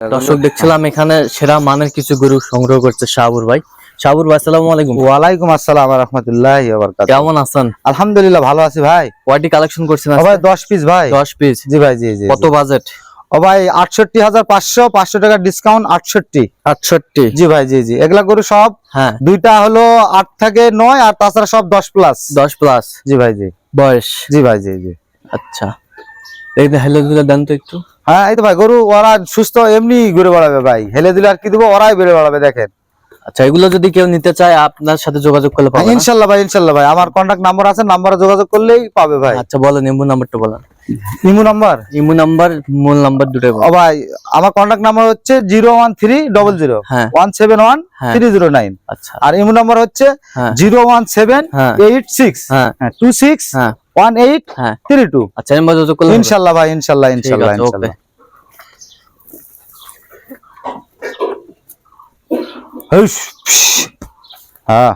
দর্শক দেখছিলাম এখানে সেরা মানের কিছু গরু সংগ্রহ করছে শাহাবুর ভাই। শাহাবুর ভাই আসসালামু আলাইকুম। ওয়ালাইকুম আসসালাম ওয়া রাহমাতুল্লাহি ওয়া বারাকাতুহু। কেমন আছেন? আলহামদুলিল্লাহ ভালো আছি ভাই। কয়টি কালেকশন করছেন ও আজকে? ভাই 10 পিস ভাই। 10 পিস। জি ভাই, জি জি। কত বাজেট? ও ভাই ৬৮,৫০০, ৫০০ টাকা ডিসকাউন্ট ৬৮। 68। জি ভাই, জি জি। এগুলা গরু সব হ্যাঁ, দুইটা হলো ৮ থেকে ৯ আর তাছাড়া সব 10 প্লাস। 10 প্লাস জি ভাই, জি। বয়স। জি ভাই, জি জি। আচ্ছা, এই যে হেলো গুলো দেন তো একটু। হ্যাঁ এই তো ভাই, গরু ওরা সুস্থ এমনি ঘুরে বেড়াবে ভাই, হেলে দিলে আর কি দেবো, ওরাই বেড়ে বেড়াবে দেখেন। আচ্ছা, এগুলো যদি কেউ নিতে চায় আপনার সাথে যোগাযোগ করলে পাবে না? ইনশাআল্লাহ ভাই, ইনশাআল্লাহ ভাই, আমার কন্টাক্ট নাম্বার আছে, নাম্বারে যোগাযোগ করলেই পাবে ভাই। আচ্ছা বলেন, ইমো নাম্বারটা বলেন। Imo number? ইমো নাম্বার, মূল নাম্বার দুটোই ও বলেন। ভাই আমার কন্টাক্ট নাম্বার হচ্ছে 01300 হ্যাঁ। 171 হ্যাঁ। 309। আচ্ছা। আর ইমো নাম্বার হচ্ছে হ্যাঁ। 01786 হ্যাঁ। 26 হ্যাঁ। 1832। আচ্ছা, এর মধ্যে যোগাযোগ করলে হবে? ইনশাআল্লাহ ভাই, ইনশাআল্লাহ, ঠিক ইনশাআল্লাহ, আছে, ওকে। ইনশাআল্লাহ। হুশ, হ্যাঁ।